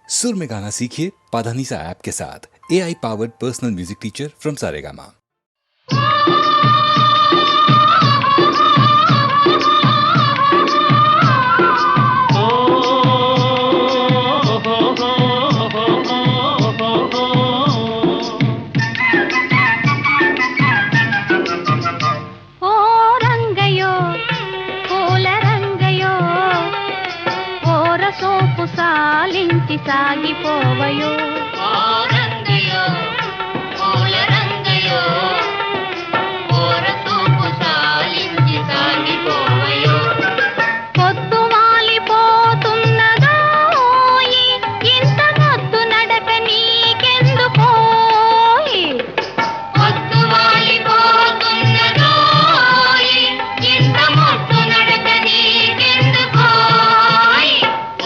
सुर में गाना सीखिए पाधानीसा ऐप के साथ। AI powered personal music teacher from Saregama. సాగిపోవయో రంగయో పూల రంగయో ఓరసూపు సాలించి సాగిపోవయో పొద్దు వాలిపోతున్నదో ఇంత మొద్దు నడక నీకెందుకోయి పొద్దు వాలిపోతున్నదో ఇంత మొద్దు నడక నీకెందుకోయి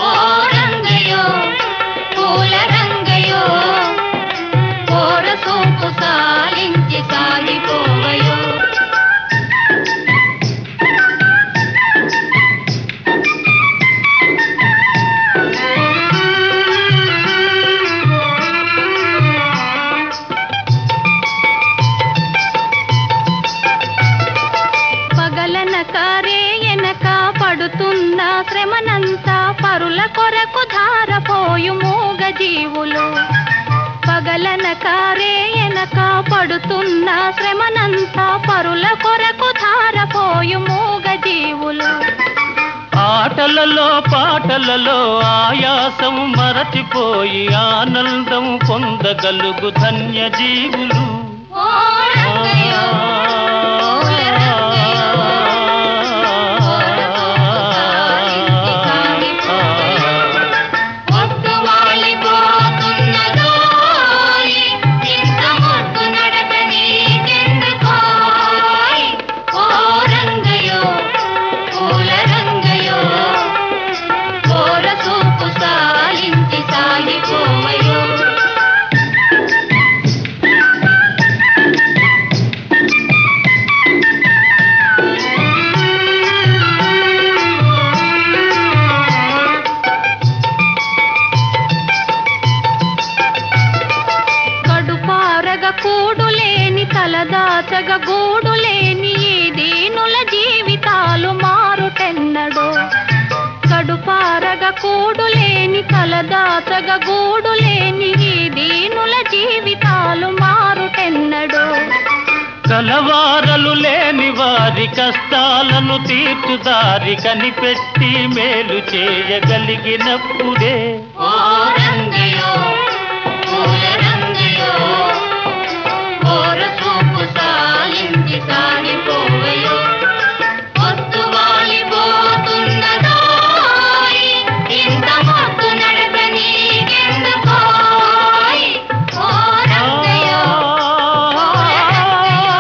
ఓ రంగయో పూల రంగయో ఓరసూపు సాలించి సాగిపోవయో పగలనక రేయనక పడుతున్న శ్రమనంతా పరుల కొరకు ధారపోయు మూగ జీవులు పగలనక రేయనక పడుతున్న శ్రమనంతా పరుల కొరకు ధారపోయు మూగ జీవులు ఆటలలో పాటలలో ఆయాసం మరచిపోయి ఆనందం పొందగలుగు ధన్య జీవులు ఓ రంగయో పూల రంగయో ఓరసూపు సాలించి సాగిపోవయో పొద్దు వాలిపోతున్నదో ఇంత మొద్దు నడక నీకెందుకోయ్ ఓ రంగయో పూల రంగయో ఓరసూపు సాలించి సాగిపోవయో కడుపారగ కూడులేని తలదాచగ గూడులేని ఈ దీనుల జీవితాలు మారుటెన్నడో కడుపారగ కూడులేని తలదాచగ గూడులేని ఈ దీనుల జీవితాలు మారుటెన్నడో కలవారలు లేని వారి కష్టాలను తీర్చుదారి కనిపెట్టి మేలు చేయగలిగినప్పుడే ఓ రంగయో పూల రంగయో ఓరసూపు సాలించి సాగిపోవయో పొద్దు వాలిపోతున్నదో ఇంత మొద్దు నడక నీకెందుకోయ్ ఓ రంగయో పూల రంగయో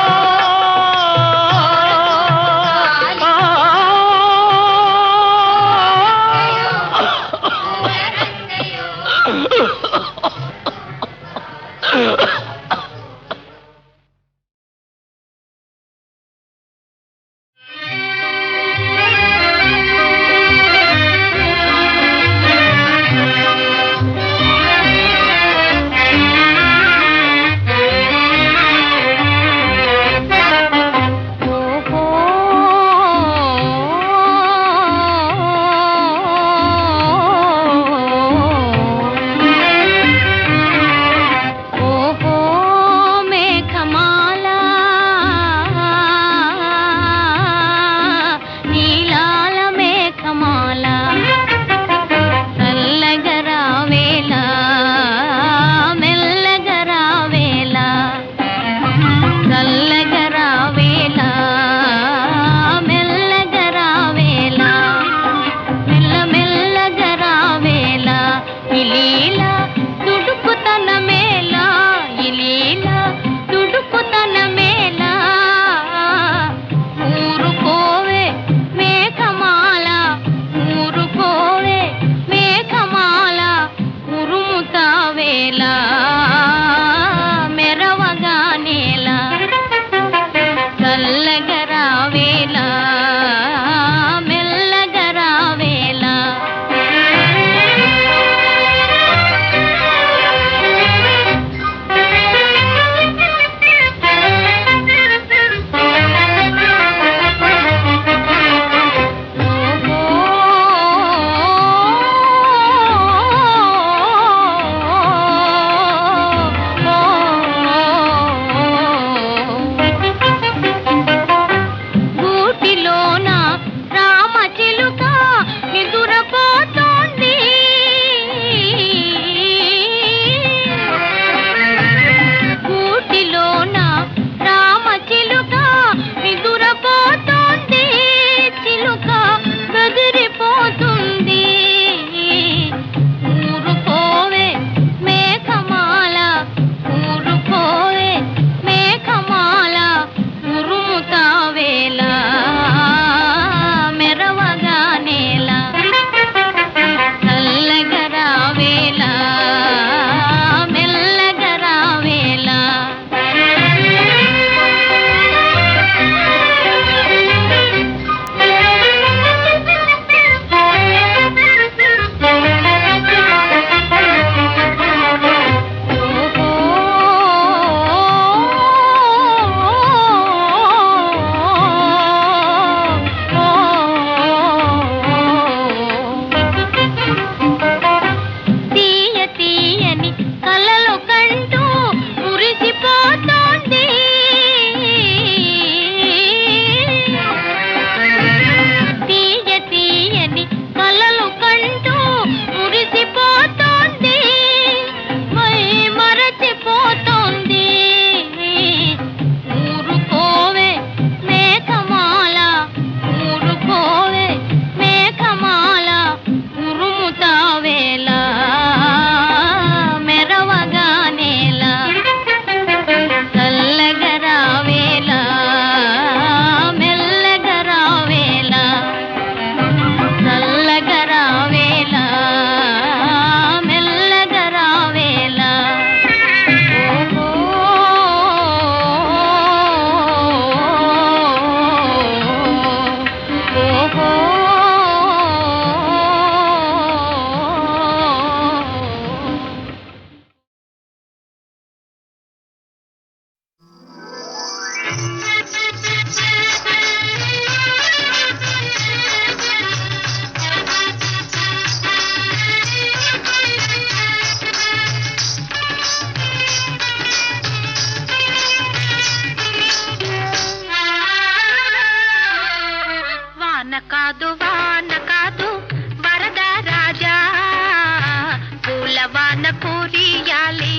పూలవాన కురియాలి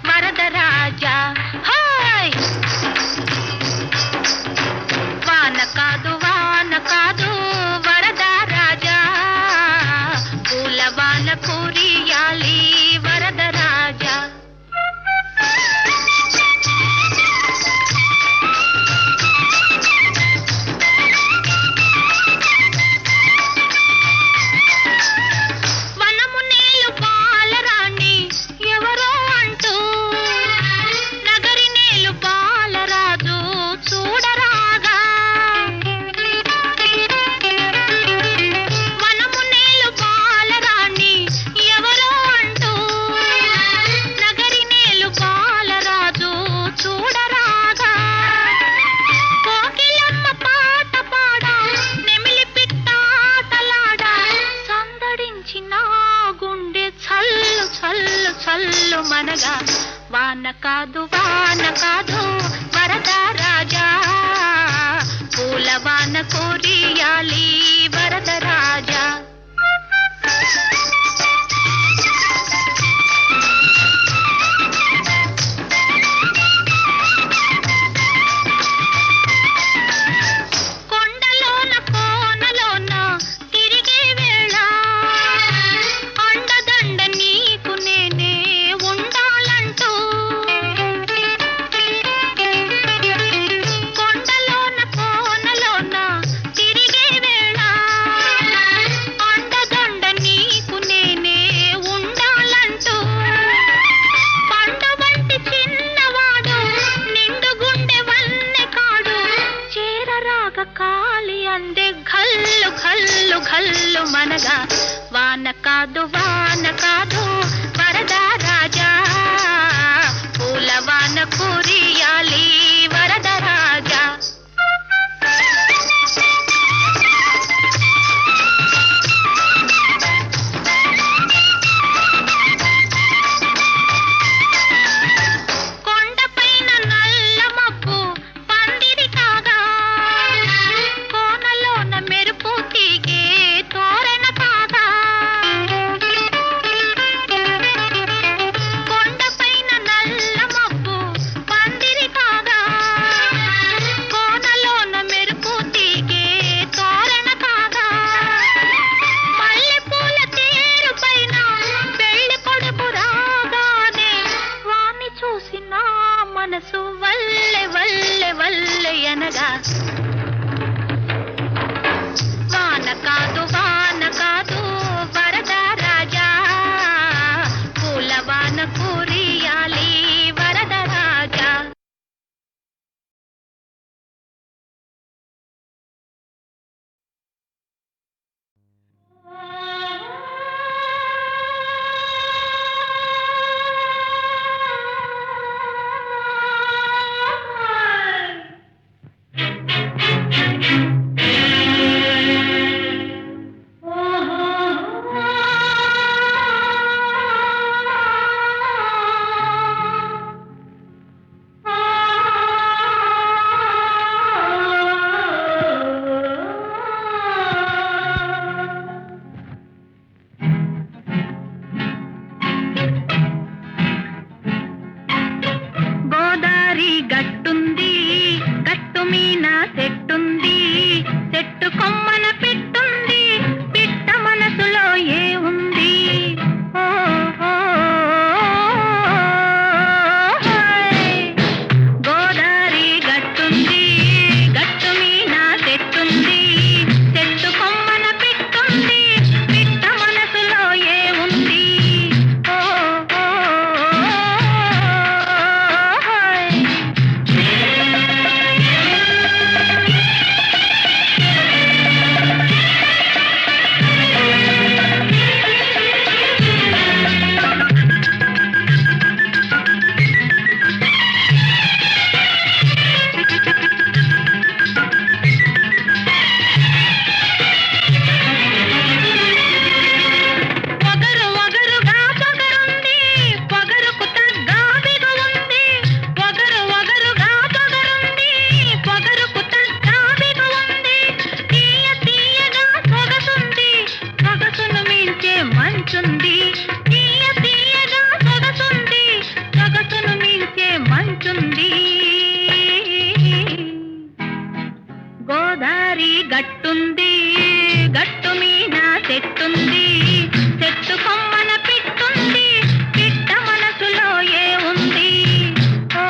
వరదరాజా హాయ్ వాన కాదు వరదరాజా పూలవాన కురియాలి వరదరాజా మనగా వాన కాదు వరదరాజా పూలవాన కురియాలి వరదరాజా కొండలోన కోనలోన తిరిగే వేళ అండదండ నీకు నేనే ఉండాలంటూ కొండలోన కోనలోన తిరిగే వేళ గట్టుంది గట్టు మీన చెట్టుంది చెట్టు కొమ్మన పిట్టుంది పిట్ట మనసులో ఏ ఉంది ఓ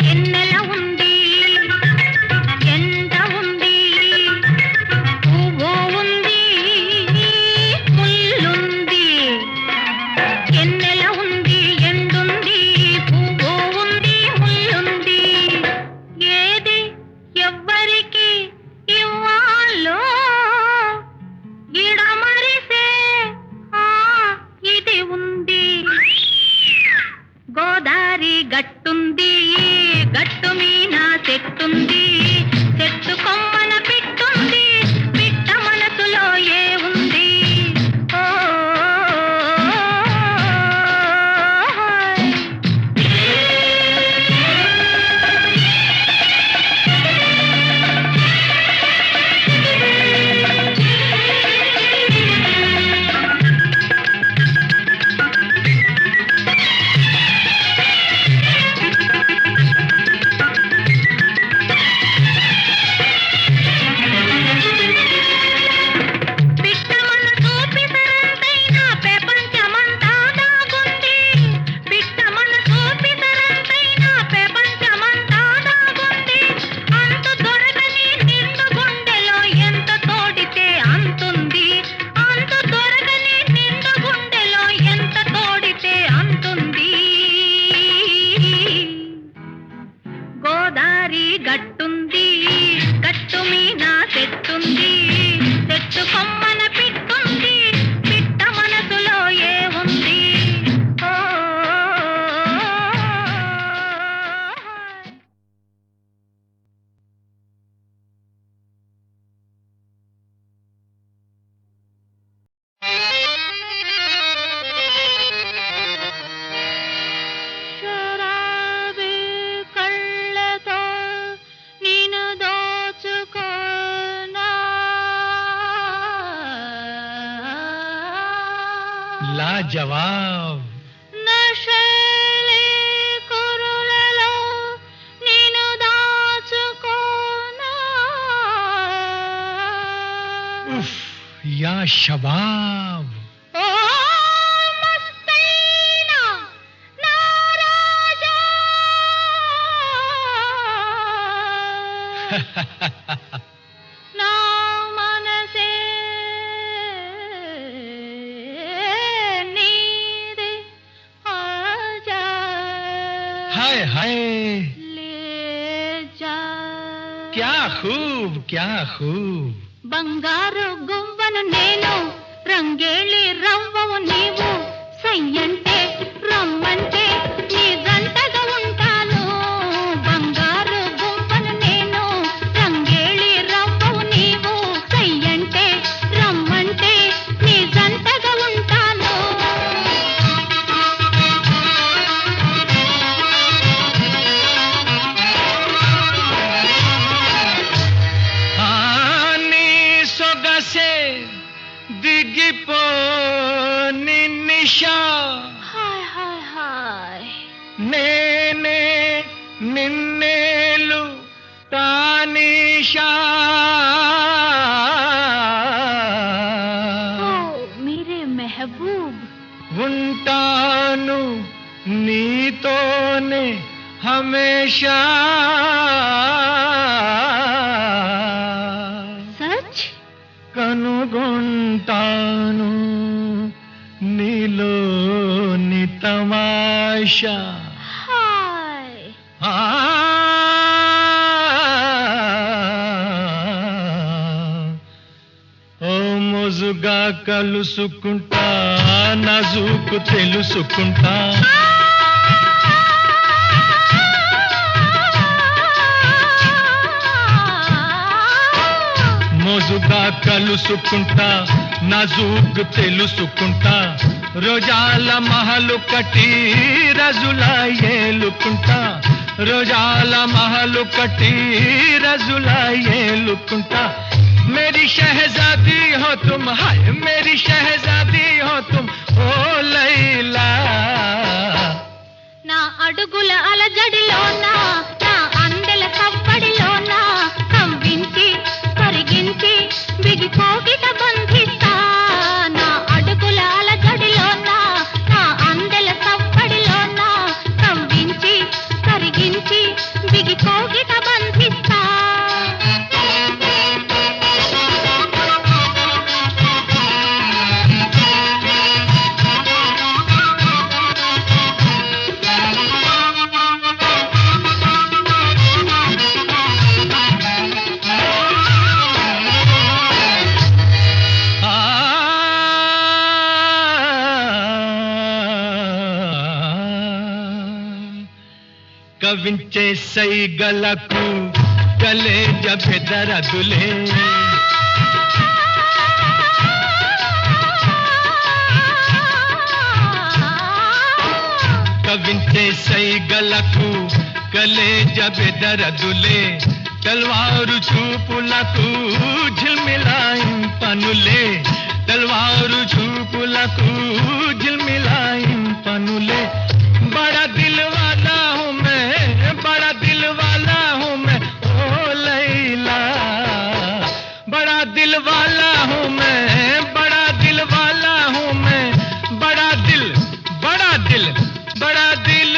ఎన్నెల ఉంది ఎండ ఉంది పువ్వు ఉంది ముల్లుంది ఎన్నెల ఉంది ఎండుంది పువ్వు ఉంది ముల్లుంది ఏది ఎవ్వరికి ఇవ్వాలో ఇడమరిసే ఆ ఇది ఉంది గోదారి గట్టుంది గట్టు మీన చెట్టుంది చెట్టు కొమ్మన పిట్టుంది పిట్ట మనసులో ఏ ఉంది ఓ పిట్ట మనసు పితరంతైన ప్రపంచమంతా దాగుంది పిట్ట మనసు పితరంతైన ప్రపంచమంతా దాగుంది అంతు దొరకని నిండు గుండెలో ఎంత తోడితే అంతుంది అంతు దొరకని నిండు గుండెలో ఎంత తోడితే అంతుంది గోదారి గట్టుంది గట్టు మీన చెట్టుంది చెట్టు కొమ్మన పిట్టుంది పిట్ట మనసులో ఏ ఉంది ఓ శరాబీ కళ్ళతో నిన్ను దోచుకోనా లాజవాబ్ నశలే కురులలో నిన్ను దాచుకోనా ఉఫ్ యా షబాబ్ ఓ మస్తైనా నా రాజా నా మనసే నీదే ఆజా हाय हाय లే జా क्या खूब బంగారు గువ్వను నేను రంగేళి రవ్వవు నీవు సయ్యంటే రమ్మంటే నీ గంటగా ఉంటాను బంగారు గువ్వను నేను రంగేళి రవ్వవు నీవు సయ్యంటే రమ్మంటే నీ గంటగా ఉంటాను నీ సొగసే దిగిపో నిషా హాయ్ హాయ్ హాయ్ నేనే నిన్నేలు తానిషా ఓ మీరే మెహబూబ్ ఉంటాను నీతోనే హమేషా సచ్ కనుగొంటాను నీలోని తమాషా హాయ్ ఆ ఓ మోజుగా కలుసుకుంటా నజుకు తెలుసుకుంటా మోజుగా కలుసుకుంటా నజూక్ తెలుసుకుంటా రోజాల మహలు కట్టి రజులా ఏలుకుంటా రోజాల మహలు కట్టి రజులా ఏలుకుంటా मेरी शहजादी हो तुम हाय मेरी शहजादी हो तुम ओ लैला నా అడుగుల అలజడిలోనా నా అందెల కవ్వడిలోనా కవ్వించి కరిగించి బిగి కోగిట బంధిస్తా నా అడుగుల అలజడిలోనా నా అందెల కవ్వడిలోనా కవ్వించి కరిగించి బిగి కోగిట బంధిస్తా కవించే సైగలకు కలేజ బెదరదులే కవించే సైగలకు కలేజ బెదరదులే తల్వారు చూపులకు ఝిల్మిలాయింపనులే తల్వారు చూపులకు ఝిల్మిలాయింపనులే बड़ा दिल वाला हूँ मैं बड़ा दिल वाला हूँ मैं ओ लैला बड़ा दिल वाला हूँ मैं बड़ा दिल वाला हूँ मैं बड़ा दिल बड़ा दिल बड़ा दिल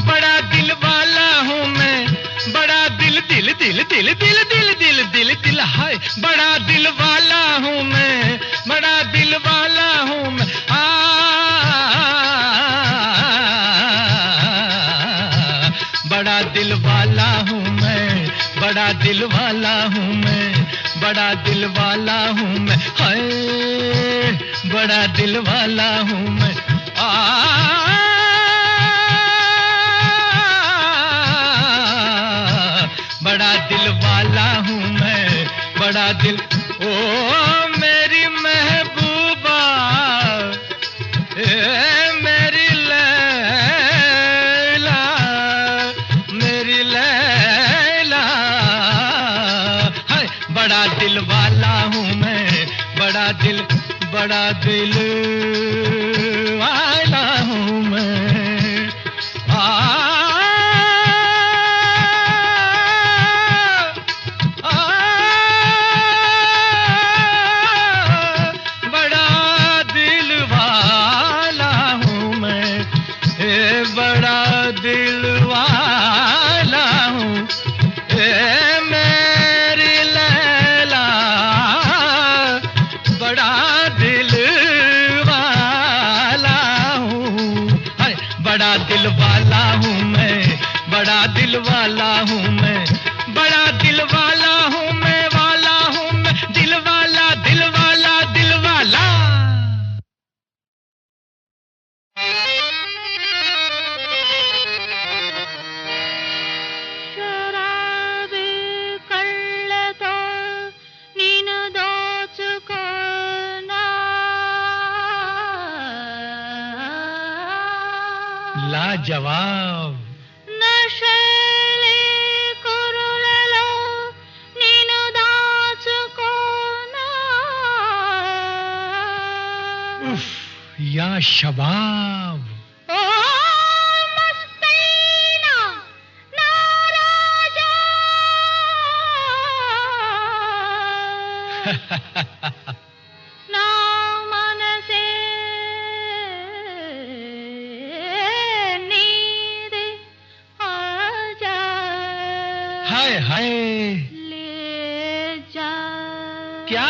बड़ा दिल वाला हूँ मैं बड़ा दिल दिल दिल दिल दिल दिल दिल दिल दिल हाय बड़ा दिल वाला हूँ मैं बड़ा दिल वाला हूँ मैं बड़ा दिल वाला हूँ मैं बड़ा दिल वाला हूँ मैं बड़ा दिल वाला हूँ मैं हाय बड़ा दिल वाला हूँ मैं बड़ा दिल वाला हूँ मैं बड़ा दिल ओ मेरी महबूबा मेरी लैला मेरी लैला हाय बड़ा दिल वाला हूँ मैं बड़ा दिल वाला हूँ मैं बड़ा दिल वाला हूँ मैं बड़ा दिल वाला हूँ मैं बड़ा दिल वाला हूँ मैं दिल वाला दिल वाला दिल वाला శరాబీ కళ్ళతో నిన్ను దోచుకోనా लाजवाब నశలే కురులలో నిన్ను దాచుకోనా उफ या शबाब ఓ మస్తైనా నా రాజా నా మనసే నీదే ఆజా हाय हाय ले जा क्या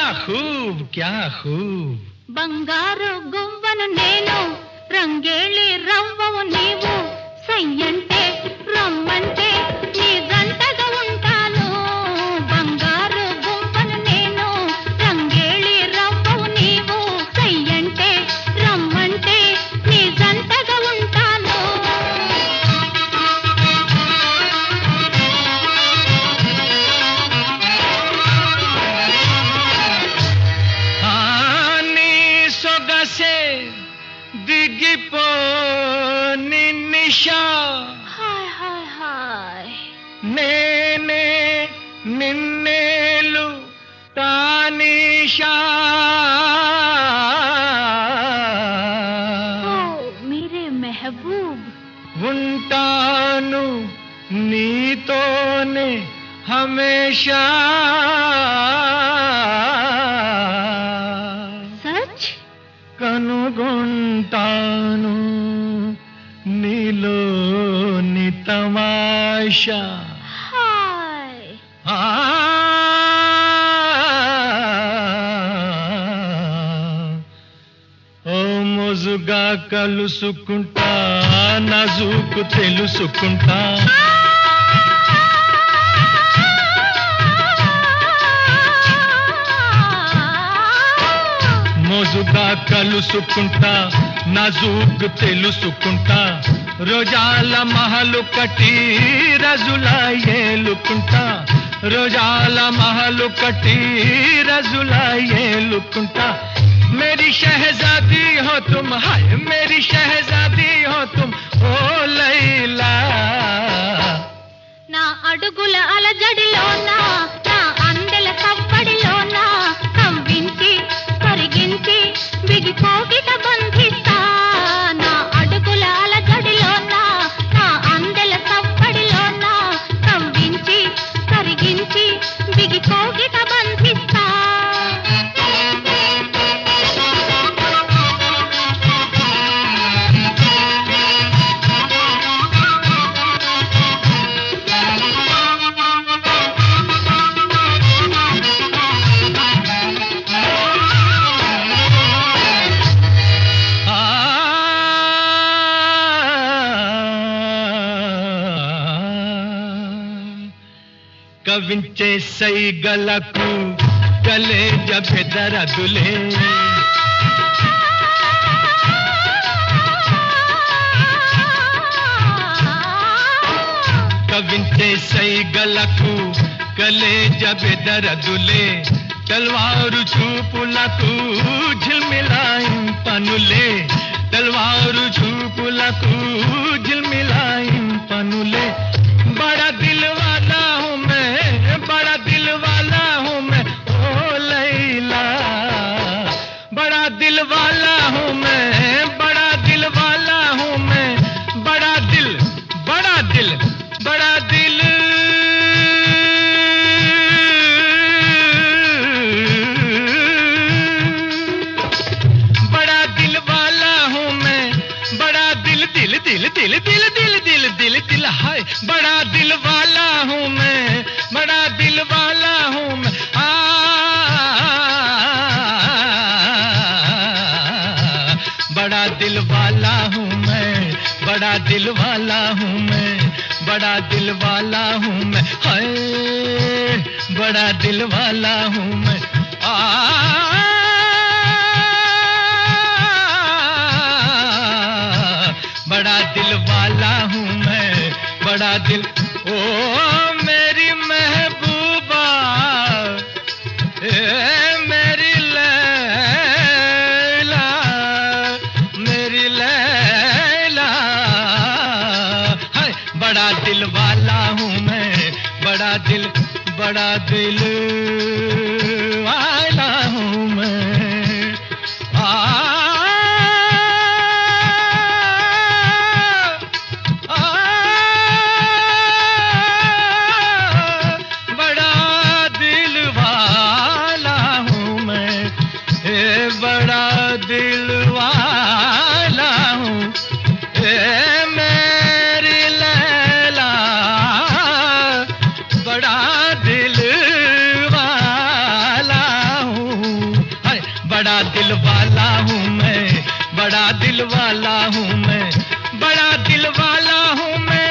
खूब బంగారు గువ్వను నేను రంగేళి రవ్వవు నీవు సయ్యంటే రమ్మంటే నీ జంటగా ఉంటాను బంగారు గువ్వను నేను రంగేళి రవ్వవు నీవు సయ్యంటే రమ్మంటే నీ జంటగా ఉంటాను ఆసే దిగిపోని నిషా హాయ్ హాయ్ హాయ్ నేనే నిన్నేలు తానిషా ఓ మీరే మెహబూబ్ ఉంటాను నీతోనే హమేషా సచ్ కనుగొంటాను నీలోని తమాషా హాయ్ ఓ మోజుగా కలుసుకుంటా నాజూకు తెలుసుకుంటా మోజుగా కలుసుకుంటా నాజూకు తెలుసుకుంటా రోజాల మహలు కట్టి రజులా ఏలుకుంటా రోజాల మహలు కట్టి రజులా ఏలుకుంటా मेरी शहजादी हो तुम हाय मेरी शहजादी हो तुम ओ लैला నా అడుగుల అలజడిలోన నా అందెల కప్పడిలోన కంవించి కరిగించి బిగిపోగిట బంధిస్తా నా అడుగుల అలజడిలోన నా అందెల కప్పడిలోన కంవించి కరిగించి బిగిపోగిట బంధిస్తా కవించే సైగలకు కలేజ బెదరదులే కవించే సైగలకు కలేజ బెదరదులే తల్వారు చూపులకు ఝిల్మిలాయింపనులే తల్వారు చూపులకు ఝిల్మిలాయింపనులే బడా దిల్ వాలా హూं मैं बड़ा दिल वाला हूं मैं ओ लैला बड़ा दिल वाला हूं मैं बड़ा दिल वाला हूं मैं बड़ा दिल बड़ा दिल बड़ा दिल बड़ा दिल वाला हूं मैं बड़ा दिल दिल दिल दिल दिल दिल दिल दिल दिल हाय बड़ा दिल वाला हूं मैं बड़ा दिल वाला हूं मैं बड़ा दिल वाला हूं मैं बड़ा दिल वाला हूं मैं बड़ा दिल वाला हूं मैं हाय बड़ा दिल वाला हूं मैं बड़ा दिल वाला हूं मैं बड़ा दिल ओ मेरी महबूबा मेरी लैला मेरी लैला हाय बड़ा दिल वाला हूं मैं बड़ा दिल वाला हूं मैं बड़ा दिल वाला हूं मैं बड़ा दिल वाला हूं मेरी लैला बड़ा दिल वाला हूं हाय बड़ा दिल वाला हूं मैं बड़ा दिल वाला हूं मैं बड़ा दिल वाला हूं मैं